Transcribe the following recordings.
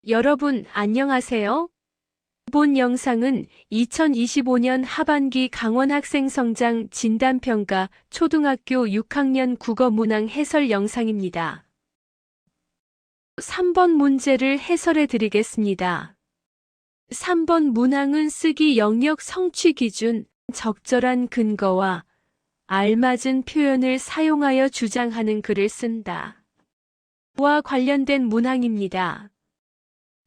여러분, 안녕하세요. 본 영상은 2025년 하반기 강원 학생 성장 진단평가 초등학교 6학년 국어 문항 해설 영상입니다. 3번 문제를 해설해 드리겠습니다. 3번 문항은 쓰기 영역 성취 기준, 적절한 근거와 알맞은 표현을 사용하여 주장하는 글을 쓴다. 와 관련된 문항입니다.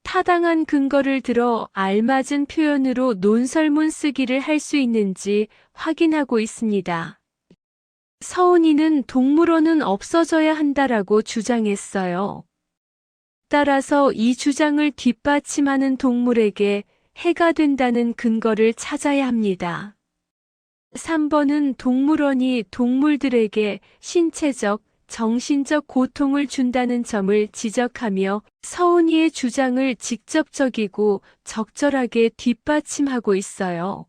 타당한 근거를 들어 알맞은 표현으로 논설문 쓰기를 할 수 있는지 확인하고 있습니다. 서은이는 동물원은 없어져야 한다라고 주장했어요. 따라서 이 주장을 뒷받침하는 동물에게 해가 된다는 근거를 찾아야 합니다. 3번은 동물원이 동물들에게 신체적, 정신적 고통을 준다는 점을 지적하며 서은이의 주장을 직접적이고 적절하게 뒷받침하고 있어요.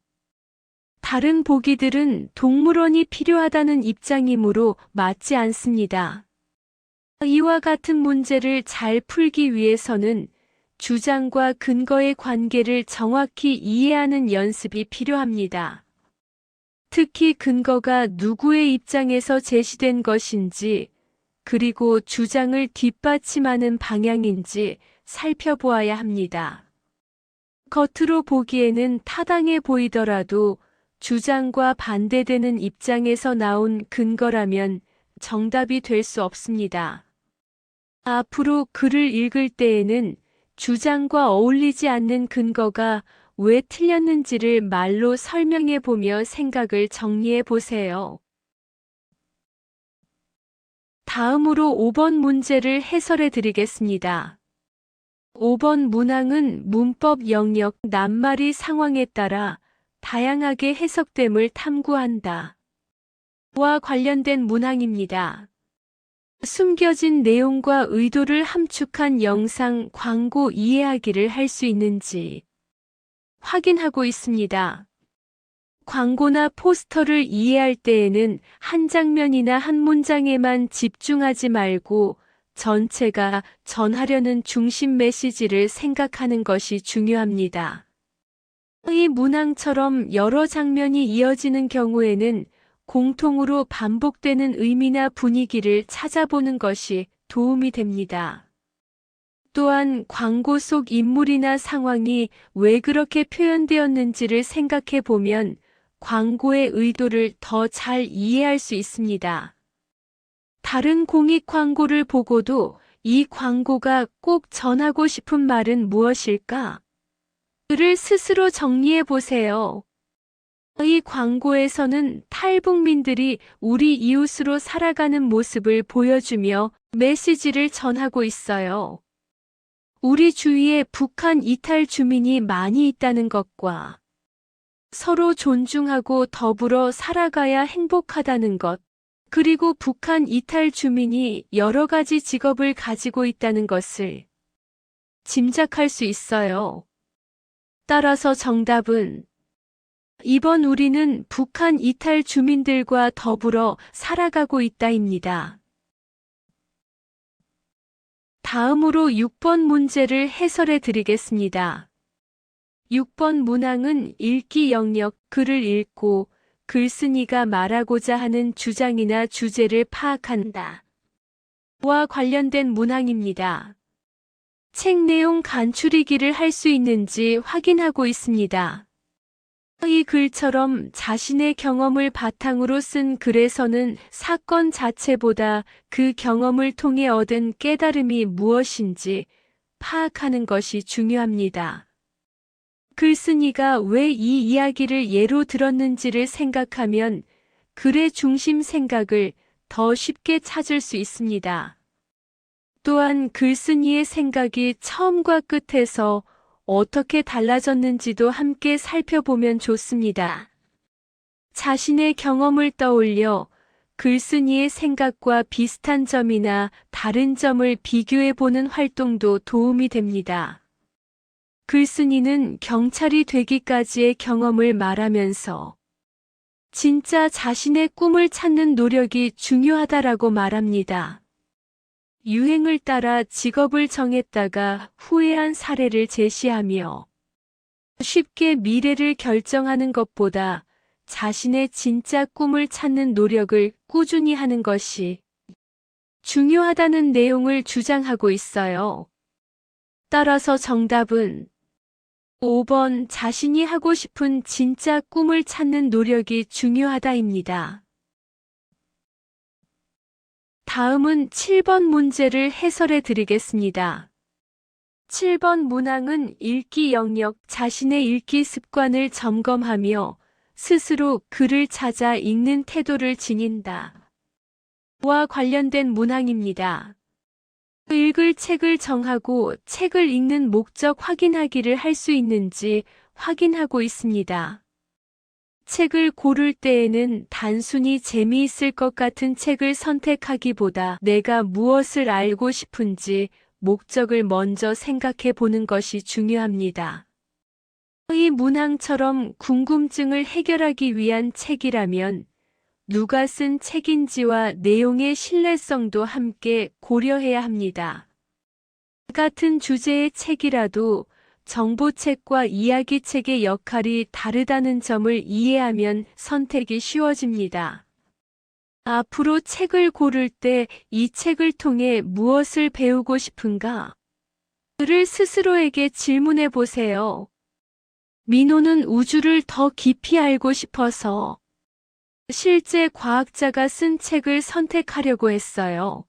다른 보기들은 동물원이 필요하다는 입장이므로 맞지 않습니다. 이와 같은 문제를 잘 풀기 위해서는 주장과 근거의 관계를 정확히 이해하는 연습이 필요합니다. 특히 근거가 누구의 입장에서 제시된 것인지, 그리고 주장을 뒷받침하는 방향인지 살펴보아야 합니다. 겉으로 보기에는 타당해 보이더라도 주장과 반대되는 입장에서 나온 근거라면 정답이 될 수 없습니다. 앞으로 글을 읽을 때에는 주장과 어울리지 않는 근거가 왜 틀렸는지를 말로 설명해 보며 생각을 정리해 보세요. 다음으로 5번 문제를 해설해 드리겠습니다. 5번 문항은 문법 영역, 낱말이 상황에 따라 다양하게 해석됨을 탐구한다. 와 관련된 문항입니다. 숨겨진 내용과 의도를 함축한 영상, 광고 이해하기를 할 수 있는지 확인하고 있습니다. 광고나 포스터를 이해할 때에는 한 장면이나 한 문장에만 집중하지 말고 전체가 전하려는 중심 메시지를 생각하는 것이 중요합니다. 이 문항처럼 여러 장면이 이어지는 경우에는 공통으로 반복되는 의미나 분위기를 찾아보는 것이 도움이 됩니다. 또한 광고 속 인물이나 상황이 왜 그렇게 표현되었는지를 생각해 보면 광고의 의도를 더 잘 이해할 수 있습니다. 다른 공익 광고를 보고도 이 광고가 꼭 전하고 싶은 말은 무엇일까? 를 스스로 정리해 보세요. 이 광고에서는 탈북민들이 우리 이웃으로 살아가는 모습을 보여주며 메시지를 전하고 있어요. 우리 주위에 북한 이탈 주민이 많이 있다는 것과 서로 존중하고 더불어 살아가야 행복하다는 것, 그리고 북한 이탈 주민이 여러 가지 직업을 가지고 있다는 것을 짐작할 수 있어요. 따라서 정답은 2번 우리는 북한 이탈 주민들과 더불어 살아가고 있다입니다. 다음으로 6번 문제를 해설해 드리겠습니다. 6번 문항은 읽기 영역, 글을 읽고 글쓴이가 말하고자 하는 주장이나 주제를 파악한다. 와 관련된 문항입니다. 책 내용 간추리기를 할 수 있는지 확인하고 있습니다. 이 글처럼 자신의 경험을 바탕으로 쓴 글에서는 사건 자체보다 그 경험을 통해 얻은 깨달음이 무엇인지 파악하는 것이 중요합니다. 글쓴이가 왜 이 이야기를 예로 들었는지를 생각하면 글의 중심 생각을 더 쉽게 찾을 수 있습니다. 또한 글쓴이의 생각이 처음과 끝에서 어떻게 달라졌는지도 함께 살펴보면 좋습니다. 자신의 경험을 떠올려 글쓴이의 생각과 비슷한 점이나 다른 점을 비교해보는 활동도 도움이 됩니다. 글쓴이는 경찰이 되기까지의 경험을 말하면서 진짜 자신의 꿈을 찾는 노력이 중요하다라고 말합니다. 유행을 따라 직업을 정했다가 후회한 사례를 제시하며 쉽게 미래를 결정하는 것보다 자신의 진짜 꿈을 찾는 노력을 꾸준히 하는 것이 중요하다는 내용을 주장하고 있어요. 따라서 정답은 5번 자신이 하고 싶은 진짜 꿈을 찾는 노력이 중요하다입니다. 다음은 7번 문제를 해설해 드리겠습니다. 7번 문항은 읽기 영역, 자신의 읽기 습관을 점검하며 스스로 글을 찾아 읽는 태도를 지닌다. 와 관련된 문항입니다. 읽을 책을 정하고 책을 읽는 목적 확인하기를 할 수 있는지 확인하고 있습니다. 책을 고를 때에는 단순히 재미있을 것 같은 책을 선택하기보다 내가 무엇을 알고 싶은지 목적을 먼저 생각해 보는 것이 중요합니다. 이 문항처럼 궁금증을 해결하기 위한 책이라면 누가 쓴 책인지와 내용의 신뢰성도 함께 고려해야 합니다. 같은 주제의 책이라도 정보책과 이야기책의 역할이 다르다는 점을 이해하면 선택이 쉬워집니다. 앞으로 책을 고를 때 이 책을 통해 무엇을 배우고 싶은가? 를 스스로에게 질문해 보세요. 민호는 우주를 더 깊이 알고 싶어서 실제 과학자가 쓴 책을 선택하려고 했어요.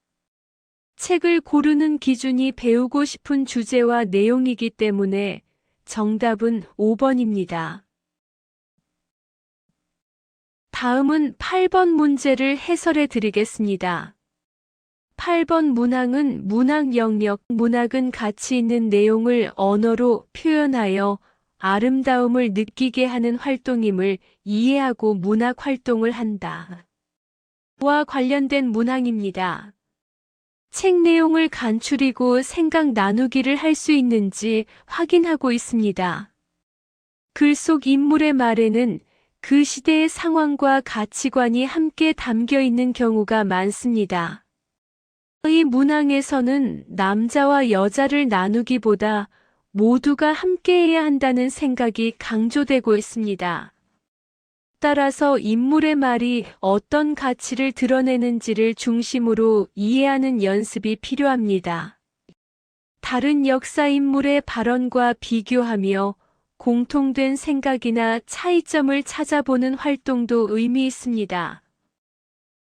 책을 고르는 기준이 배우고 싶은 주제와 내용이기 때문에 정답은 5번입니다. 다음은 8번 문제를 해설해 드리겠습니다. 8번 문항은 문학 영역, 문학은 가치 있는 내용을 언어로 표현하여 아름다움을 느끼게 하는 활동임을 이해하고 문학 활동을 한다. 와 관련된 문항입니다. 책 내용을 간추리고 생각 나누기를 할 수 있는지 확인하고 있습니다. 글 속 인물의 말에는 그 시대의 상황과 가치관이 함께 담겨 있는 경우가 많습니다. 이 문항에서는 남자와 여자를 나누기보다 모두가 함께해야 한다는 생각이 강조되고 있습니다. 따라서 인물의 말이 어떤 가치를 드러내는지를 중심으로 이해하는 연습이 필요합니다. 다른 역사 인물의 발언과 비교하며 공통된 생각이나 차이점을 찾아보는 활동도 의미 있습니다.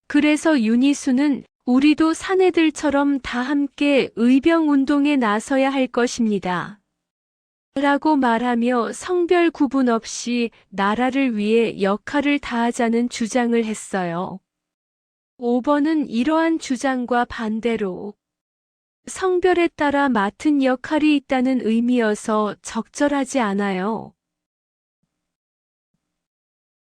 그래서 윤희수는 우리도 사내들처럼 다 함께 의병운동에 나서야 할 것입니다. 라고 말하며 성별 구분 없이 나라를 위해 역할을 다하자는 주장을 했어요. 5번은 이러한 주장과 반대로 성별에 따라 맡은 역할이 있다는 의미여서 적절하지 않아요.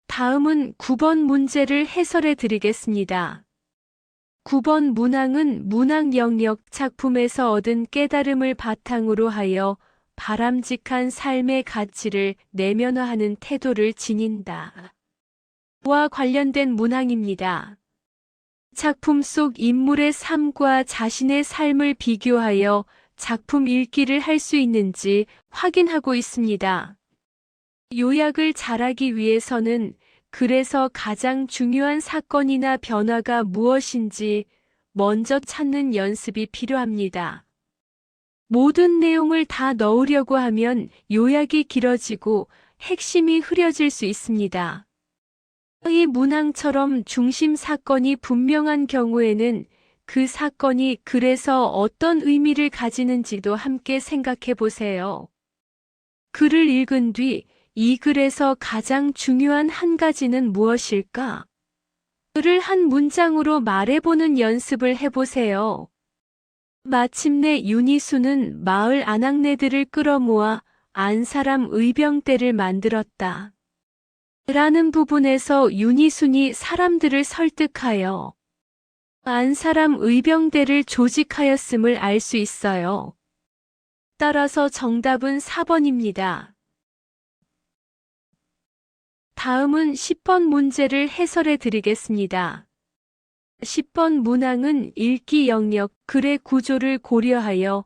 다음은 9번 문제를 해설해 드리겠습니다. 9번 문항은 문학 영역 작품에서 얻은 깨달음을 바탕으로 하여 바람직한 삶의 가치를 내면화하는 태도를 지닌다. 와 관련된 문항입니다. 작품 속 인물의 삶과 자신의 삶을 비교하여 작품 읽기를 할 수 있는지 확인하고 있습니다. 요약을 잘하기 위해서는 글에서 가장 중요한 사건이나 변화가 무엇인지 먼저 찾는 연습이 필요합니다. 모든 내용을 다 넣으려고 하면 요약이 길어지고 핵심이 흐려질 수 있습니다. 이 문항처럼 중심 사건이 분명한 경우에는 그 사건이 글에서 어떤 의미를 가지는지도 함께 생각해 보세요. 글을 읽은 뒤 이 글에서 가장 중요한 한 가지는 무엇일까? 글을 한 문장으로 말해보는 연습을 해보세요. 마침내 윤희수는 마을 아낙네들을 끌어모아 안사람 의병대를 만들었다. 라는 부분에서 윤희순이 사람들을 설득하여 안사람 의병대를 조직하였음을 알 수 있어요. 따라서 정답은 4번입니다. 다음은 10번 문제를 해설해 드리겠습니다. 10번 문항은 읽기 영역, 글의 구조를 고려하여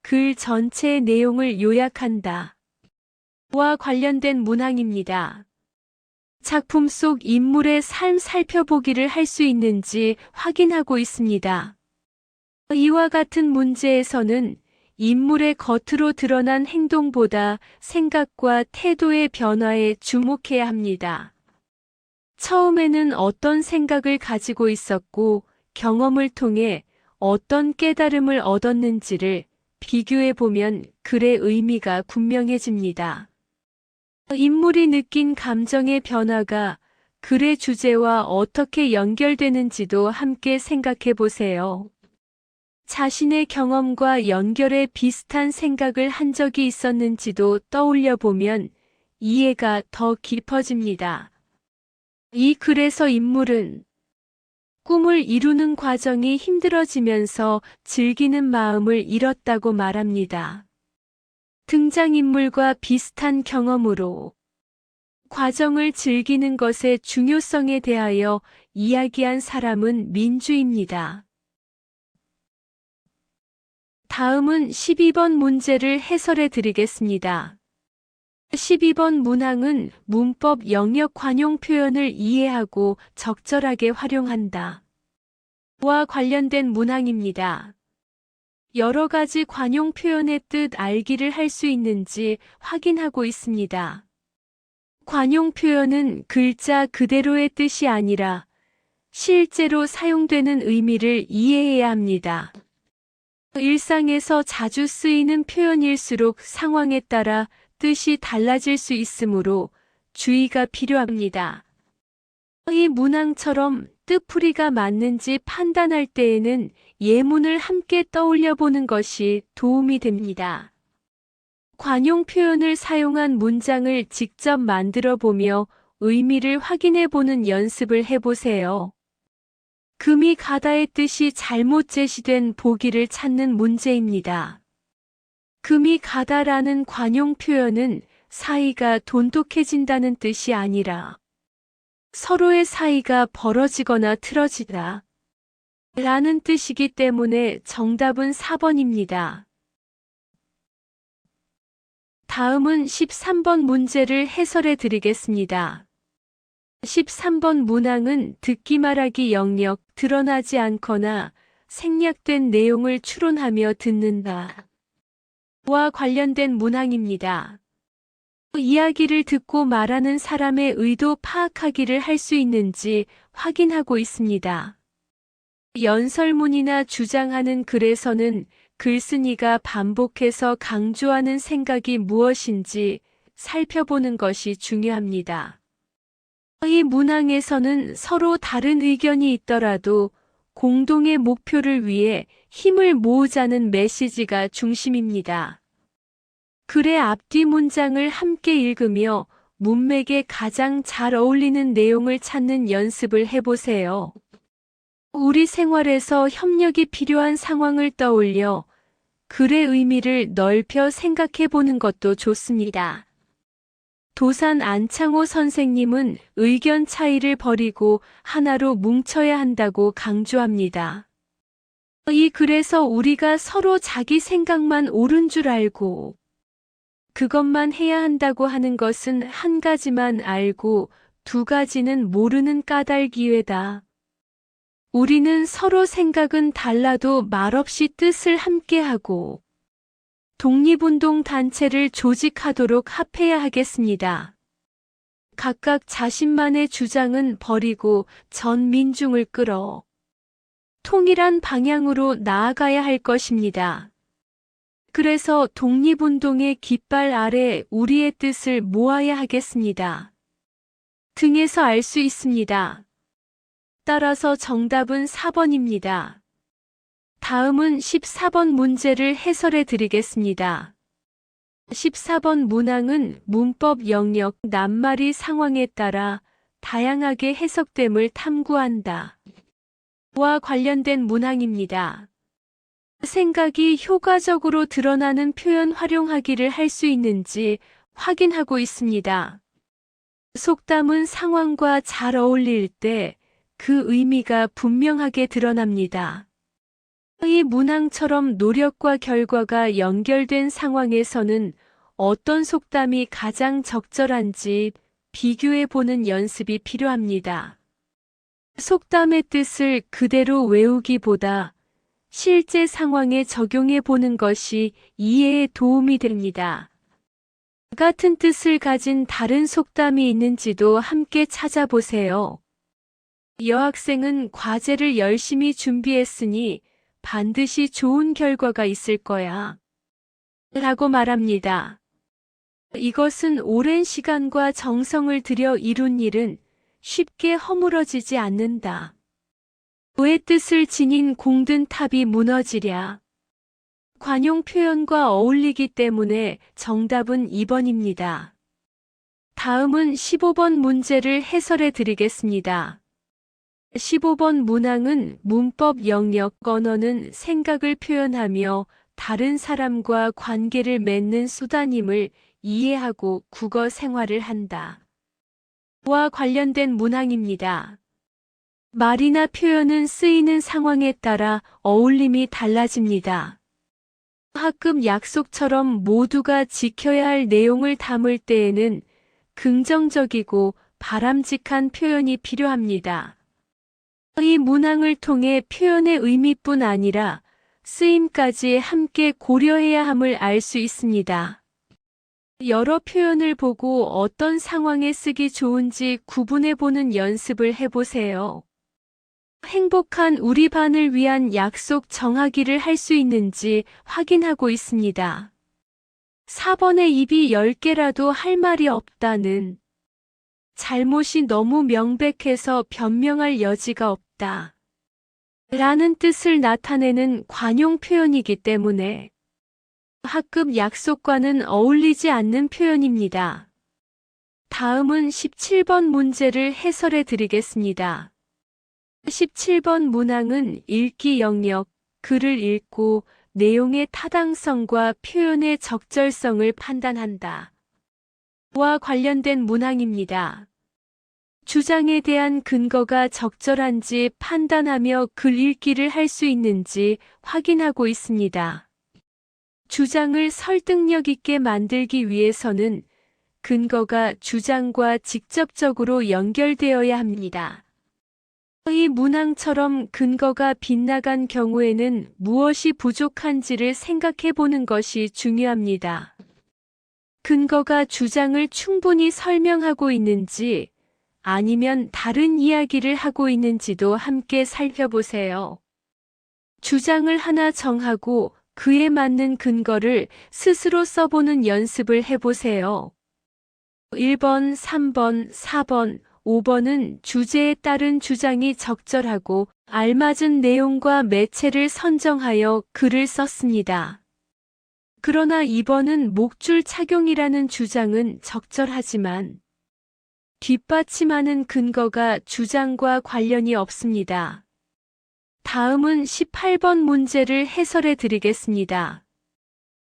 글 전체의 내용을 요약한다. 와 관련된 문항입니다. 작품 속 인물의 삶 살펴보기를 할 수 있는지 확인하고 있습니다. 이와 같은 문제에서는 인물의 겉으로 드러난 행동보다 생각과 태도의 변화에 주목해야 합니다. 처음에는 어떤 생각을 가지고 있었고 경험을 통해 어떤 깨달음을 얻었는지를 비교해 보면 글의 의미가 분명해집니다. 인물이 느낀 감정의 변화가 글의 주제와 어떻게 연결되는지도 함께 생각해 보세요. 자신의 경험과 연결해 비슷한 생각을 한 적이 있었는지도 떠올려 보면 이해가 더 깊어집니다. 이 글에서 인물은 꿈을 이루는 과정이 힘들어지면서 즐기는 마음을 잃었다고 말합니다. 등장인물과 비슷한 경험으로 과정을 즐기는 것의 중요성에 대하여 이야기한 사람은 민주입니다. 다음은 12번 문제를 해설해 드리겠습니다. 12번 문항은 문법 영역 관용 표현을 이해하고 적절하게 활용한다. 와 관련된 문항입니다. 여러 가지 관용 표현의 뜻 알기를 할 수 있는지 확인하고 있습니다. 관용 표현은 글자 그대로의 뜻이 아니라 실제로 사용되는 의미를 이해해야 합니다. 일상에서 자주 쓰이는 표현일수록 상황에 따라 뜻이 달라질 수 있으므로 주의가 필요합니다. 이 문항처럼 뜻풀이가 맞는지 판단할 때에는 예문을 함께 떠올려 보는 것이 도움이 됩니다. 관용 표현을 사용한 문장을 직접 만들어 보며 의미를 확인해 보는 연습을 해보세요. 금이 가다의 뜻이 잘못 제시된 보기를 찾는 문제입니다. 금이 가다라는 관용 표현은 사이가 돈독해진다는 뜻이 아니라 서로의 사이가 벌어지거나 틀어지다 라는 뜻이기 때문에 정답은 4번입니다. 다음은 13번 문제를 해설해 드리겠습니다. 13번 문항은 듣기 말하기 영역, 드러나지 않거나 생략된 내용을 추론하며 듣는다. 와 관련된 문항입니다. 이야기를 듣고 말하는 사람의 의도 파악하기를 할 수 있는지 확인하고 있습니다. 연설문이나 주장하는 글에서는 글쓴이가 반복해서 강조하는 생각이 무엇인지 살펴보는 것이 중요합니다. 이 문항에서는 서로 다른 의견이 있더라도 공동의 목표를 위해 힘을 모으자는 메시지가 중심입니다. 글의 앞뒤 문장을 함께 읽으며 문맥에 가장 잘 어울리는 내용을 찾는 연습을 해보세요. 우리 생활에서 협력이 필요한 상황을 떠올려 글의 의미를 넓혀 생각해 보는 것도 좋습니다. 도산 안창호 선생님은 의견 차이를 버리고 하나로 뭉쳐야 한다고 강조합니다. 이 글에서 우리가 서로 자기 생각만 옳은 줄 알고 그것만 해야 한다고 하는 것은 한 가지만 알고 두 가지는 모르는 까닭기회다. 우리는 서로 생각은 달라도 말없이 뜻을 함께하고 독립운동 단체를 조직하도록 합해야 하겠습니다. 각각 자신만의 주장은 버리고 전 민중을 끌어 통일한 방향으로 나아가야 할 것입니다. 그래서 독립운동의 깃발 아래 우리의 뜻을 모아야 하겠습니다. 등에서 알 수 있습니다. 따라서 정답은 4번입니다. 다음은 14번 문제를 해설해 드리겠습니다. 14번 문항은 문법 영역, 낱말이 상황에 따라 다양하게 해석됨을 탐구한다. 와 관련된 문항입니다. 생각이 효과적으로 드러나는 표현 활용하기를 할 수 있는지 확인하고 있습니다. 속담은 상황과 잘 어울릴 때 그 의미가 분명하게 드러납니다. 이 문항처럼 노력과 결과가 연결된 상황에서는 어떤 속담이 가장 적절한지 비교해 보는 연습이 필요합니다. 속담의 뜻을 그대로 외우기보다 실제 상황에 적용해 보는 것이 이해에 도움이 됩니다. 같은 뜻을 가진 다른 속담이 있는지도 함께 찾아보세요. 여학생은 과제를 열심히 준비했으니 반드시 좋은 결과가 있을 거야. 라고 말합니다. 이것은 오랜 시간과 정성을 들여 이룬 일은 쉽게 허물어지지 않는다. 의 뜻을 지닌 공든 탑이 무너지랴. 관용 표현과 어울리기 때문에 정답은 2번입니다. 다음은 15번 문제를 해설해 드리겠습니다. 15번 문항은 문법 영역, 언어는 생각을 표현하며 다른 사람과 관계를 맺는 수단임을 이해하고 국어 생활을 한다. 와 관련된 문항입니다. 말이나 표현은 쓰이는 상황에 따라 어울림이 달라집니다. 학급 약속처럼 모두가 지켜야 할 내용을 담을 때에는 긍정적이고 바람직한 표현이 필요합니다. 이 문항을 통해 표현의 의미뿐 아니라 쓰임까지 함께 고려해야 함을 알 수 있습니다. 여러 표현을 보고 어떤 상황에 쓰기 좋은지 구분해 보는 연습을 해보세요. 행복한 우리 반을 위한 약속 정하기를 할 수 있는지 확인하고 있습니다. 4번에 입이 10개라도 할 말이 없다는 잘못이 너무 명백해서 변명할 여지가 없다. 라는 뜻을 나타내는 관용 표현이기 때문에 학급 약속과는 어울리지 않는 표현입니다. 다음은 17번 문제를 해설해 드리겠습니다. 17번 문항은 읽기 영역, 글을 읽고 내용의 타당성과 표현의 적절성을 판단한다. 와 관련된 문항입니다. 주장에 대한 근거가 적절한지 판단하며 글 읽기를 할 수 있는지 확인하고 있습니다. 주장을 설득력 있게 만들기 위해서는 근거가 주장과 직접적으로 연결되어야 합니다. 이 문항처럼 근거가 빗나간 경우에는 무엇이 부족한지를 생각해 보는 것이 중요합니다. 근거가 주장을 충분히 설명하고 있는지 아니면 다른 이야기를 하고 있는지도 함께 살펴보세요. 주장을 하나 정하고 그에 맞는 근거를 스스로 써보는 연습을 해보세요. 1번, 3번, 4번, 5번은 주제에 따른 주장이 적절하고 알맞은 내용과 매체를 선정하여 글을 썼습니다. 그러나 2번은 목줄 착용이라는 주장은 적절하지만 뒷받침하는 근거가 주장과 관련이 없습니다. 다음은 18번 문제를 해설해 드리겠습니다.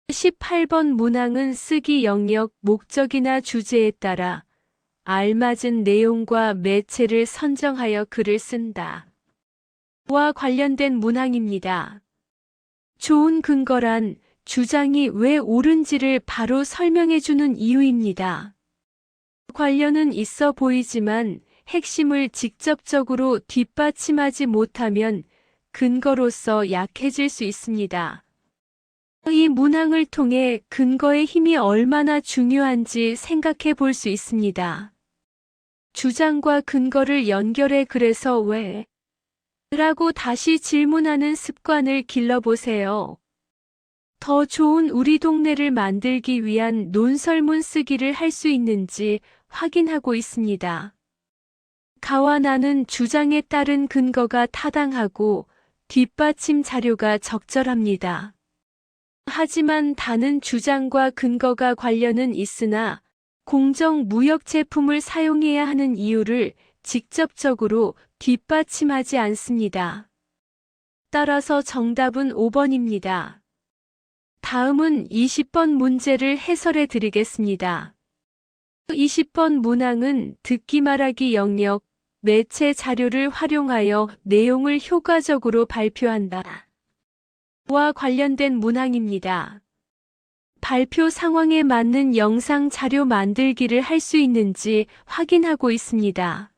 18번 문항은 쓰기 영역, 목적이나 주제에 따라 알맞은 내용과 매체를 선정하여 글을 쓴다. 와 관련된 문항입니다. 좋은 근거란 주장이 왜 옳은지를 바로 설명해주는 이유입니다. 관련은 있어 보이지만 핵심을 직접적으로 뒷받침하지 못하면 근거로서 약해질 수 있습니다. 이 문항을 통해 근거의 힘이 얼마나 중요한지 생각해 볼 수 있습니다. 주장과 근거를 연결해 그래서 왜? 라고 다시 질문하는 습관을 길러보세요. 더 좋은 우리 동네를 만들기 위한 논설문 쓰기를 할 수 있는지 확인하고 있습니다. 가와 나는 주장에 따른 근거가 타당하고 뒷받침 자료가 적절합니다. 하지만 다는 주장과 근거가 관련은 있으나 공정무역 제품을 사용해야 하는 이유를 직접적으로 뒷받침하지 않습니다. 따라서 정답은 5번입니다. 다음은 20번 문제를 해설해 드리겠습니다. 20번 문항은 듣기 말하기 영역, 매체 자료를 활용하여 내용을 효과적으로 발표한다. 와 관련된 문항입니다. 발표 상황에 맞는 영상 자료 만들기를 할 수 있는지 확인하고 있습니다.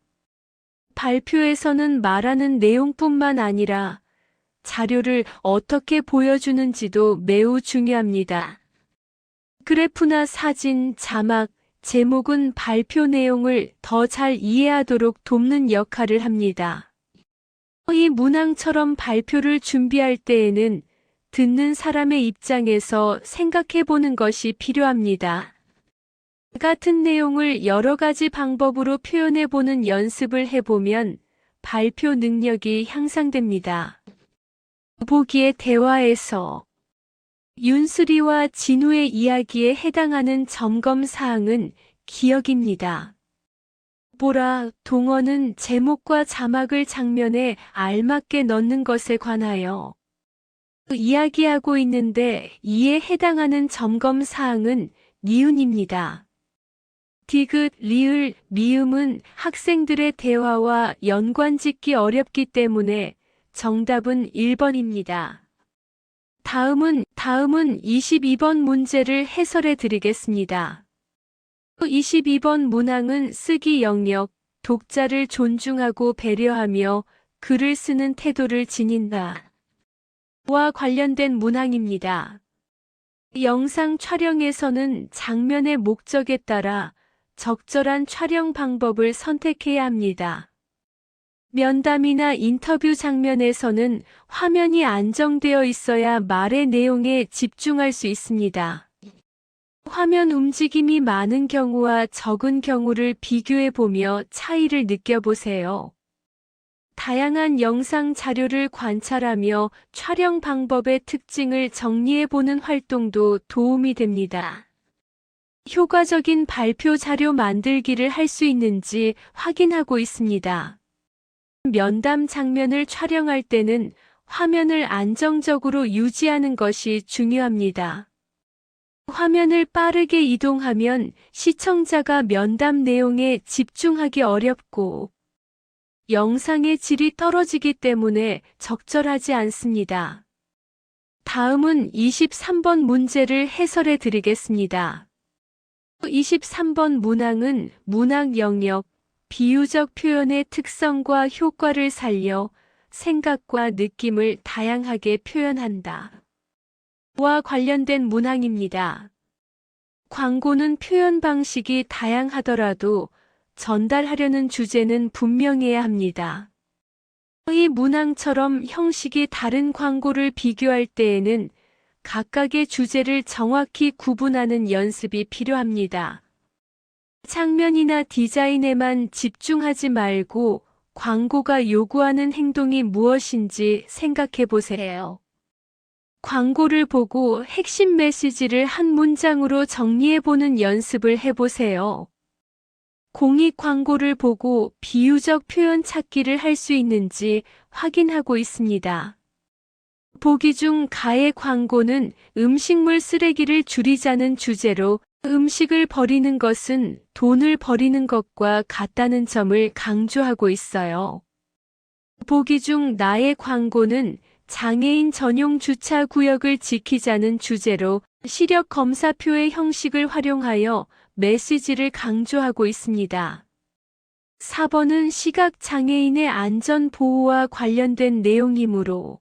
발표에서는 말하는 내용뿐만 아니라 자료를 어떻게 보여주는지도 매우 중요합니다. 그래프나 사진, 자막, 제목은 발표 내용을 더 잘 이해하도록 돕는 역할을 합니다. 이 문항처럼 발표를 준비할 때에는 듣는 사람의 입장에서 생각해 보는 것이 필요합니다. 같은 내용을 여러 가지 방법으로 표현해 보는 연습을 해보면 발표 능력이 향상됩니다. 보기의 대화에서 윤수리와 진우의 이야기에 해당하는 점검 사항은 기억입니다. 보라, 동어는 제목과 자막을 장면에 알맞게 넣는 것에 관하여 이야기하고 있는데 이에 해당하는 점검 사항은 니은입니다. 디귿, 리을, 미음은 학생들의 대화와 연관짓기 어렵기 때문에 정답은 1번입니다. 다음은 22번 문제를 해설해 드리겠습니다. 22번 문항은 쓰기 영역, 독자를 존중하고 배려하며 글을 쓰는 태도를 지닌다. 와 관련된 문항입니다. 영상 촬영에서는 장면의 목적에 따라 적절한 촬영 방법을 선택해야 합니다. 면담이나 인터뷰 장면에서는 화면이 안정되어 있어야 말의 내용에 집중할 수 있습니다. 화면 움직임이 많은 경우와 적은 경우를 비교해 보며 차이를 느껴보세요. 다양한 영상 자료를 관찰하며 촬영 방법의 특징을 정리해 보는 활동도 도움이 됩니다. 효과적인 발표 자료 만들기를 할 수 있는지 확인하고 있습니다. 면담 장면을 촬영할 때는 화면을 안정적으로 유지하는 것이 중요합니다. 화면을 빠르게 이동하면 시청자가 면담 내용에 집중하기 어렵고 영상의 질이 떨어지기 때문에 적절하지 않습니다. 다음은 23번 문제를 해설해 드리겠습니다. 23번 문항은 문학 영역, 비유적 표현의 특성과 효과를 살려 생각과 느낌을 다양하게 표현한다. 와 관련된 문항입니다. 광고는 표현 방식이 다양하더라도 전달하려는 주제는 분명해야 합니다. 이 문항처럼 형식이 다른 광고를 비교할 때에는 각각의 주제를 정확히 구분하는 연습이 필요합니다. 장면이나 디자인에만 집중하지 말고 광고가 요구하는 행동이 무엇인지 생각해 보세요. 광고를 보고 핵심 메시지를 한 문장으로 정리해 보는 연습을 해보세요. 공익 광고를 보고 비유적 표현 찾기를 할 수 있는지 확인하고 있습니다. 보기 중 가의 광고는 음식물 쓰레기를 줄이자는 주제로 음식을 버리는 것은 돈을 버리는 것과 같다는 점을 강조하고 있어요. 보기 중 나의 광고는 장애인 전용 주차 구역을 지키자는 주제로 시력 검사표의 형식을 활용하여 메시지를 강조하고 있습니다. 4번은 시각장애인의 안전 보호와 관련된 내용이므로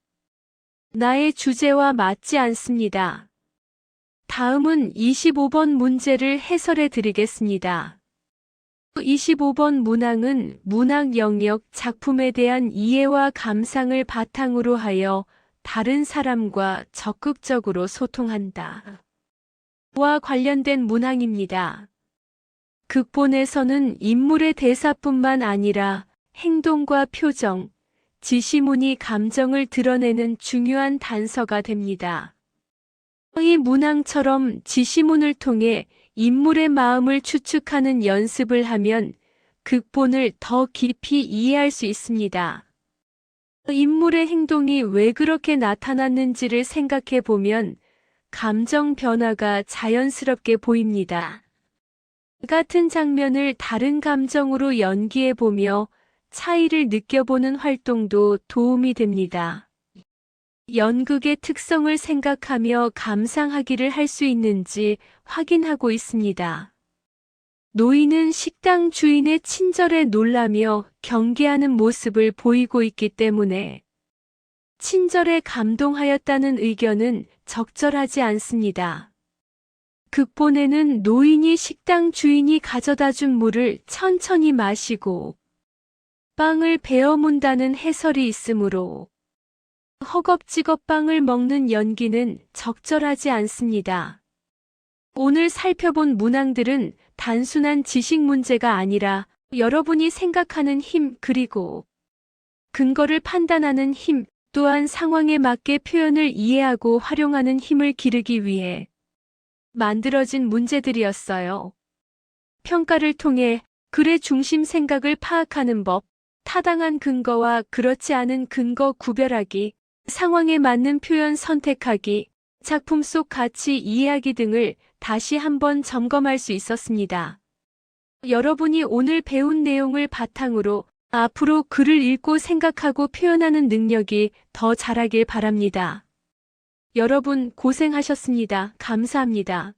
나의 주제와 맞지 않습니다. 다음은 25번 문제를 해설해 드리겠습니다. 25번 문항은 문학 영역 작품에 대한 이해와 감상을 바탕으로 하여 다른 사람과 적극적으로 소통한다. 와 관련된 문항입니다. 극본에서는 인물의 대사뿐만 아니라 행동과 표정, 지시문이 감정을 드러내는 중요한 단서가 됩니다. 이 문항처럼 지시문을 통해 인물의 마음을 추측하는 연습을 하면 극본을 더 깊이 이해할 수 있습니다. 인물의 행동이 왜 그렇게 나타났는지를 생각해 보면 감정 변화가 자연스럽게 보입니다. 같은 장면을 다른 감정으로 연기해 보며 차이를 느껴보는 활동도 도움이 됩니다. 연극의 특성을 생각하며 감상하기를 할 수 있는지 확인하고 있습니다. 노인은 식당 주인의 친절에 놀라며 경계하는 모습을 보이고 있기 때문에 친절에 감동하였다는 의견은 적절하지 않습니다. 극본에는 노인이 식당 주인이 가져다 준 물을 천천히 마시고 빵을 베어 문다는 해설이 있으므로 허겁지겁 빵을 먹는 연기는 적절하지 않습니다. 오늘 살펴본 문항들은 단순한 지식 문제가 아니라 여러분이 생각하는 힘 그리고 근거를 판단하는 힘 또한 상황에 맞게 표현을 이해하고 활용하는 힘을 기르기 위해 만들어진 문제들이었어요. 평가를 통해 글의 중심 생각을 파악하는 법, 타당한 근거와 그렇지 않은 근거 구별하기, 상황에 맞는 표현 선택하기, 작품 속 가치 이해하기 등을 다시 한번 점검할 수 있었습니다. 여러분이 오늘 배운 내용을 바탕으로 앞으로 글을 읽고 생각하고 표현하는 능력이 더 자라길 바랍니다. 여러분 고생하셨습니다. 감사합니다.